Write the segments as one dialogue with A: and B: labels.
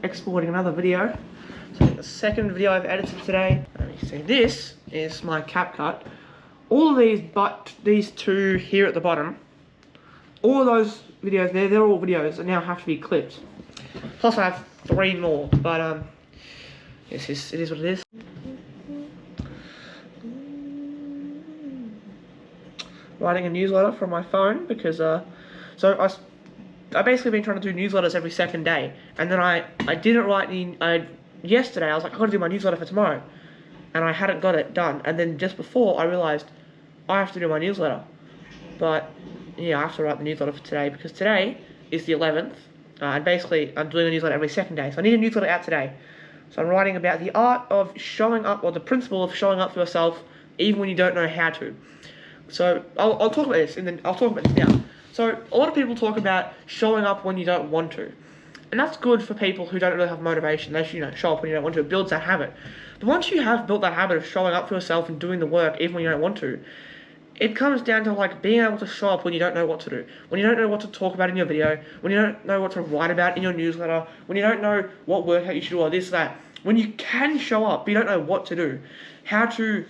A: Exporting another video. So the second video I've edited today. You see, this is my CapCut. All of these, but these two here at the bottom, all of those videos there, they're all videos that now have to be clipped. Plus I have 3 more, but it is what it is. Writing a newsletter from my phone because I basically been trying to do newsletters every second day, and then I didn't write yesterday I was like, I gotta do my newsletter for tomorrow, and I hadn't got it done, and then just before I realised I have to do my newsletter, but yeah, I have to write the newsletter for today because today is the 11th, and basically I'm doing a newsletter every second day, so I need a newsletter out today. So I'm writing about the art of showing up, or the principle of showing up for yourself even when you don't know how to. So I'll talk about this, and then I'll talk about this now. So a lot of people talk about showing up when you don't want to, and that's good for people who don't really have motivation. They should, show up when you don't want to. It builds that habit. But once you have built that habit of showing up for yourself and doing the work even when you don't want to, it comes down to like being able to show up when you don't know what to do, when you don't know what to talk about in your video, when you don't know what to write about in your newsletter, when you don't know what workout you should do or this, that. When you can show up, but you don't know what to do, how to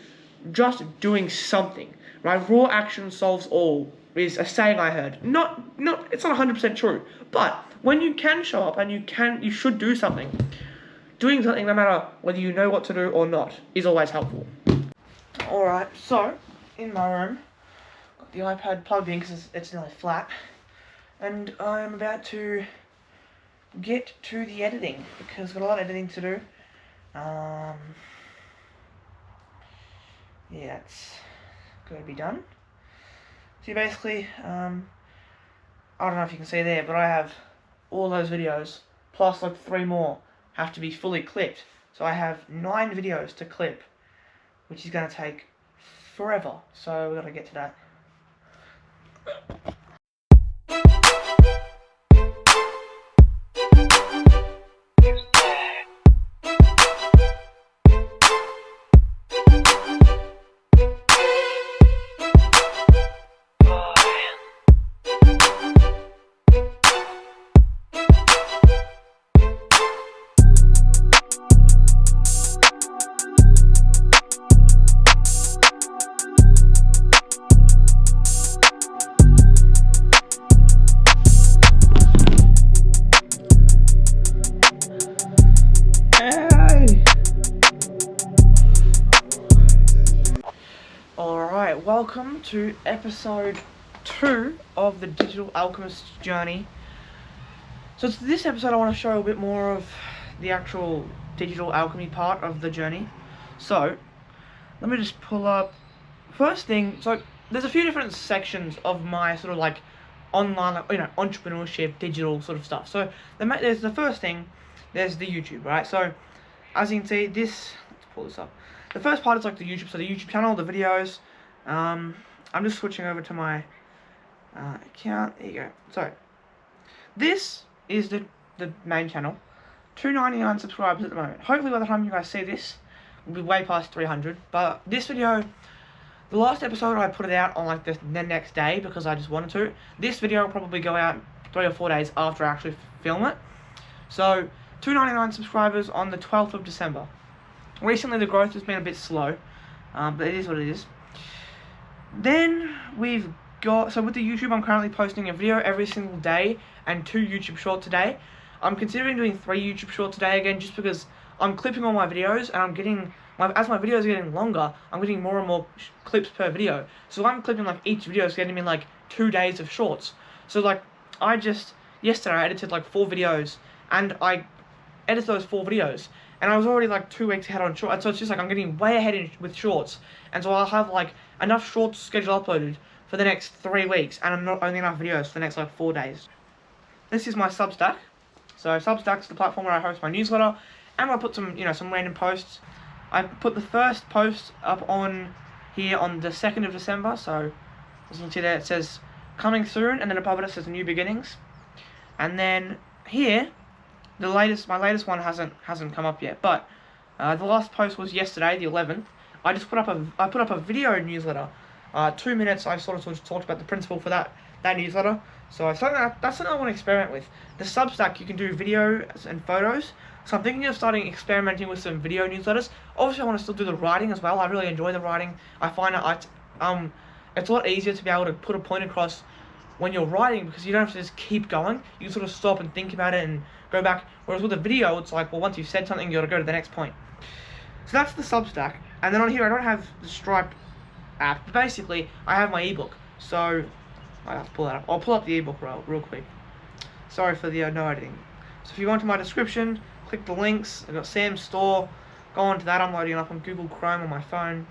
A: just doing something, right? Raw action solves all is a saying I heard. It's not 100% true, but when you can show up and you should do something. Doing something, no matter whether you know what to do or not, is always helpful. Alright, so, in my room, got the iPad plugged in because it's nearly flat, and I'm about to get to the editing, because I've got a lot of editing to do. Yeah, it's going to be done. So basically, I don't know if you can see there, but I have all those videos, plus like 3 more, have to be fully clipped. So I have 9 videos to clip, which is going to take forever. So we've got to get to that. Alright, welcome to episode 2 of the Digital Alchemist journey. So to this episode I want to show a bit more of the actual digital alchemy part of the journey. So, let me just pull up, first thing, so there's a few different sections of my sort of like online, entrepreneurship, digital sort of stuff. So there's the first thing, there's the YouTube, right? So, as you can see, let's pull this up. The first part is like the YouTube, so the YouTube channel, the videos. I'm just switching over to my account. There you go. So this is the main channel. 299 subscribers at the moment. Hopefully by the time you guys see this, we'll be way past 300. But this video, the last episode I put it out on like the next day because I just wanted to. This video will probably go out 3 or 4 days after I actually film it. So 299 subscribers on the 12th of December. Recently the growth has been a bit slow, but it is what it is. Then we've so with the YouTube, I'm currently posting a video every single day and 2 YouTube shorts a day. I'm considering doing 3 YouTube shorts a day again, just because I'm clipping all my videos and I'm getting, as my videos are getting longer, I'm getting more and more clips per video. So I'm clipping like each video is getting me like 2 days of shorts. So like yesterday I edited like 4 videos and I edited those 4 videos. And I was already like 2 weeks ahead on shorts, and so it's just like I'm getting way ahead with shorts. And so I'll have like enough shorts scheduled uploaded for the next 3 weeks, and I'm not only enough videos for the next like 4 days. This is my Substack. So Substack's the platform where I host my newsletter, and I put some random posts. I put the first post up on here on the 2nd of December. So as you can see there, it says coming soon, and then above it says new beginnings. And then here, my latest one hasn't come up yet, but the last post was yesterday, the 11th. I put up a video newsletter. 2 minutes. I sort of talked about the principle for that newsletter. So that's something I want to experiment with. The Substack, you can do videos and photos. So I'm thinking of starting experimenting with some video newsletters. Obviously, I want to still do the writing as well. I really enjoy the writing. I find that it's a lot easier to be able to put a point across when you're writing, because you don't have to just keep going. You can sort of stop and think about it and go back. Whereas with a video, it's like, well, once you've said something, you got to go to the next point. So that's the Substack. And then on here, I don't have the Stripe app, but basically, I have my ebook. So I have to pull that up. I'll pull up the ebook real quick. Sorry for the no editing. So if you go into my description, click the links. I've got Sam's store. Go on to that. I'm loading it up on Google Chrome on my phone.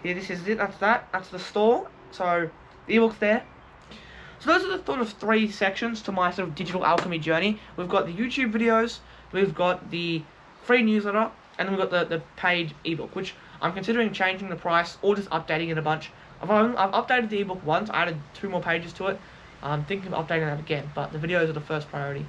A: Here, this is it. That's the store. So the ebook's there. So those are the sort of 3 sections to my sort of digital alchemy journey. We've got the YouTube videos, we've got the free newsletter, and then we've got the paid ebook, which I'm considering changing the price or just updating it a bunch. I've updated the ebook once. I added 2 more pages to it. I'm thinking of updating that again, but the videos are the first priority.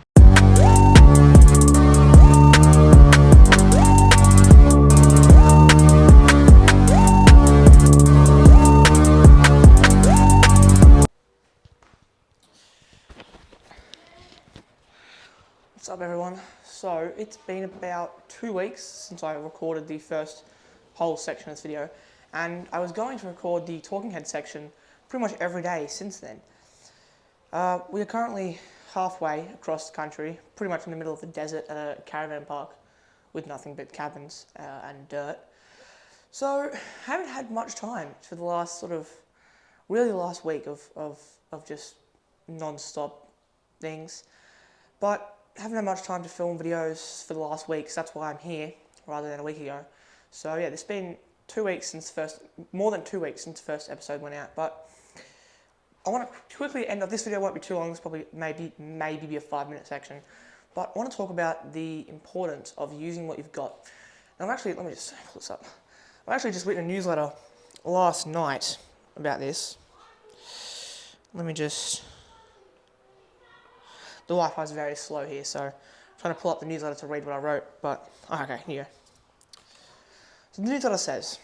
A: What's up, everyone? So it's been about 2 weeks since I recorded the first whole section of this video, and I was going to record the talking head section pretty much every day since then. We are currently halfway across the country, pretty much in the middle of the desert at a caravan park with nothing but cabins and dirt. So haven't had much time for the last last week of just non-stop things, but haven't had much time to film videos for the last week, so that's why I'm here rather than a week ago. So yeah, it's been 2 weeks since more than 2 weeks since the first episode went out, but I want to quickly end off. This video won't be too long. It's probably maybe be a 5-minute section, but I want to talk about the importance of using what you've got. Now, let me just pull this up. I actually just written a newsletter last night about this. The Wi-Fi is very slow here, so I'm trying to pull up the newsletter to read what I wrote, but okay, here you go. So the newsletter says,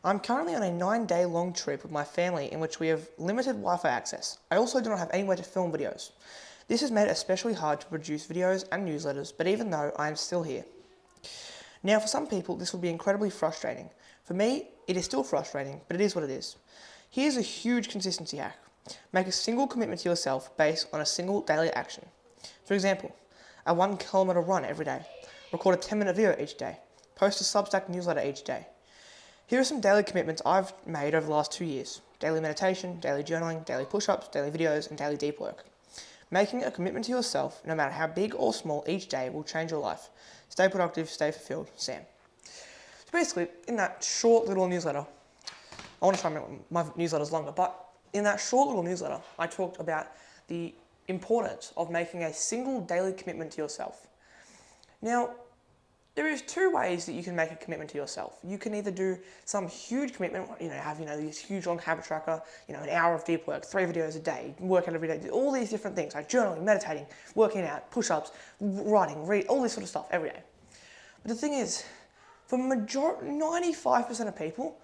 A: I'm currently on a 9-day long trip with my family in which we have limited Wi-Fi access. I also do not have anywhere to film videos. This has made it especially hard to produce videos and newsletters, but even though I am still here. Now, for some people, this will be incredibly frustrating. For me, it is still frustrating, but it is what it is. Here's a huge consistency hack. Make a single commitment to yourself based on a single daily action. For example, a 1-kilometer run every day. Record a 10-minute video each day. Post a Substack newsletter each day. Here are some daily commitments I've made over the last 2 years. Daily meditation, daily journaling, daily push-ups, daily videos, and daily deep work. Making a commitment to yourself, no matter how big or small each day, will change your life. Stay productive, stay fulfilled, Sam. So basically, in that short little newsletter, I want to try and make my newsletters longer, but in that short little newsletter, I talked about the importance of making a single daily commitment to yourself. Now, there is 2 ways that you can make a commitment to yourself. You can either do some huge commitment, have this huge long habit tracker, an hour of deep work, 3 videos a day, work out every day, do all these different things, like journaling, meditating, working out, push-ups, writing, read, all this sort of stuff every day. But the thing is, for 95% of people,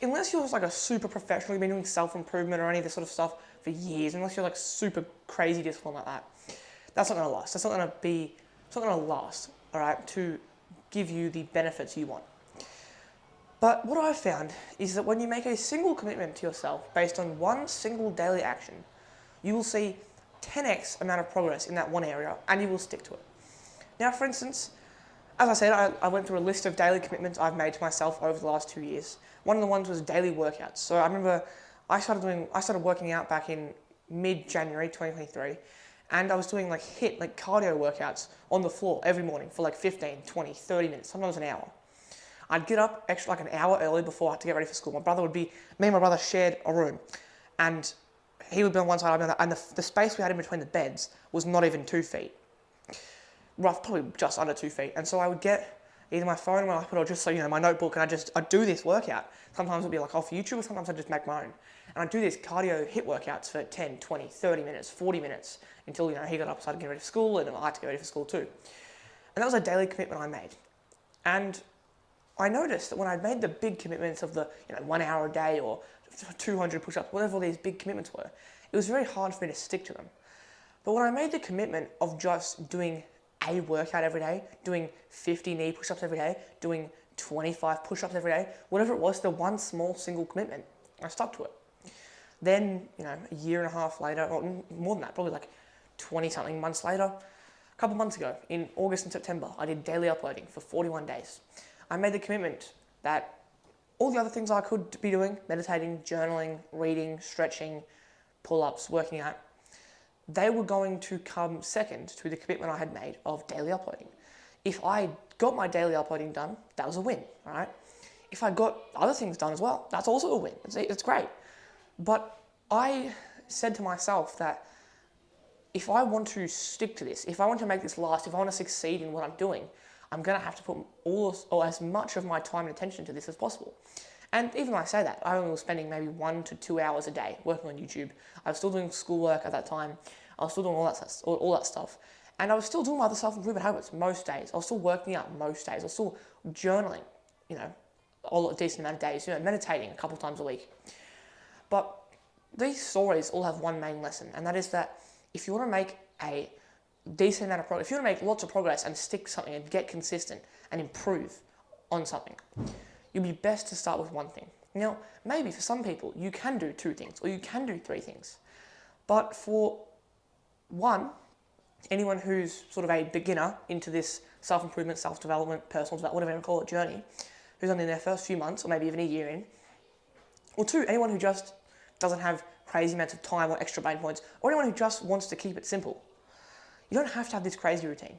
A: unless you're like a super professional, you've been doing self-improvement or any of this sort of stuff for years, unless you're like super crazy discipline like that, that's not going to last. That's not going to last, all right, to give you the benefits you want. But what I've found is that when you make a single commitment to yourself based on one single daily action, you will see 10x amount of progress in that one area and you will stick to it. Now, for instance, as I said, I went through a list of daily commitments I've made to myself over the last 2 years. One of the ones was daily workouts. So I remember I started working out back in mid-January 2023, and I was doing like cardio workouts on the floor every morning for like 15, 20, 30 minutes, sometimes an hour. I'd get up extra like an hour early before I had to get ready for school. Me and my brother shared a room, and he would be on one side, I'd be on the other, and the space we had in between the beds was not even 2 feet. Probably just under 2 feet. And so I would get either my phone or my iPad or just my notebook, and I'd do this workout. Sometimes it'd be like off YouTube, or sometimes I'd just make my own. And I'd do these cardio HIIT workouts for 10, 20, 30 minutes, 40 minutes until he got up, started getting ready for school, and I had to get ready for school too. And that was a daily commitment I made. And I noticed that when I'd made the big commitments of the 1 hour a day or 200 push-ups, whatever these big commitments were, it was very hard for me to stick to them. But when I made the commitment of just doing a workout every day, doing 50 knee push-ups every day, doing 25 push-ups every day, whatever it was, the one small single commitment, I stuck to it. Then, a year and a half later, or more than that, probably like 20-something months later, a couple months ago, in August and September, I did daily uploading for 41 days. I made the commitment that all the other things I could be doing, meditating, journaling, reading, stretching, pull-ups, working out, they were going to come second to the commitment I had made of daily uploading. If I got my daily uploading done, that was a win, right? If I got other things done as well, that's also a win. It's great. But I said to myself that if I want to stick to this, if I want to make this last, if I want to succeed in what I'm doing, I'm going to have to put as much of my time and attention to this as possible. And even when I say that, I only was spending maybe 1 to 2 hours a day working on YouTube. I was still doing schoolwork at that time. I was still doing all that stuff. And I was still doing my other self-improvement habits most days. I was still working out most days. I was still journaling, a decent amount of days, meditating a couple times a week. But these stories all have one main lesson, and that is that if you want to make a decent amount of progress, if you want to make lots of progress and stick to something and get consistent and improve on something, you'll be best to start with one thing. Now, maybe for some people, you can do 2 things or you can do 3 things. But for anyone who's sort of a beginner into this self-improvement, self-development, personal development, whatever you want to call it, journey, who's only in their first few months or maybe even a year in, or 2, anyone who just doesn't have crazy amounts of time or extra brain points, or anyone who just wants to keep it simple. You don't have to have this crazy routine.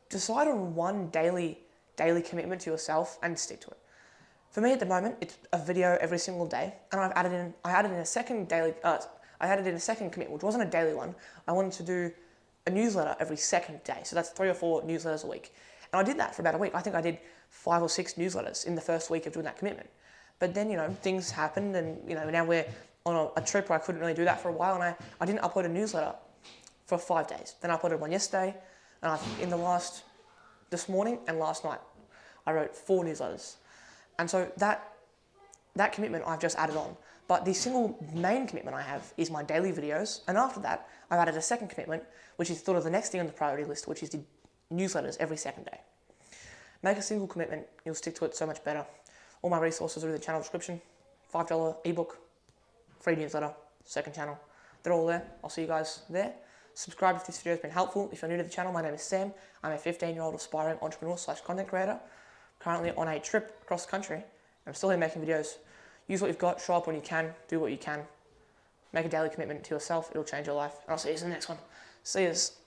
A: Decide on one daily commitment to yourself and stick to it. For me at the moment, it's a video every single day, and I added in a second commitment, which wasn't a daily one. I wanted to do a newsletter every second day, so that's 3 or 4 newsletters a week. And I did that for about a week. I think I did 5 or 6 newsletters in the first week of doing that commitment. But then, things happened, and, now we're on a trip where I couldn't really do that for a while, and I didn't upload a newsletter for 5 days. Then I uploaded one yesterday, and I think this morning and last night, I wrote 4 newsletters. And so that commitment I've just added on. But the single main commitment I have is my daily videos, and after that, I've added a second commitment, which is sort of the next thing on the priority list, which is the newsletters every second day. Make a single commitment, you'll stick to it so much better. All my resources are in the channel description. $5 ebook, free newsletter, second channel. They're all there. I'll see you guys there. Subscribe if this video has been helpful. If you're new to the channel, my name is Sam. I'm a 15-year-old aspiring entrepreneur/content creator, currently on a trip across the country. I'm still here making videos. Use what you've got, show up when you can, do what you can. Make a daily commitment to yourself, it'll change your life. And I'll see you in the next one. See yous.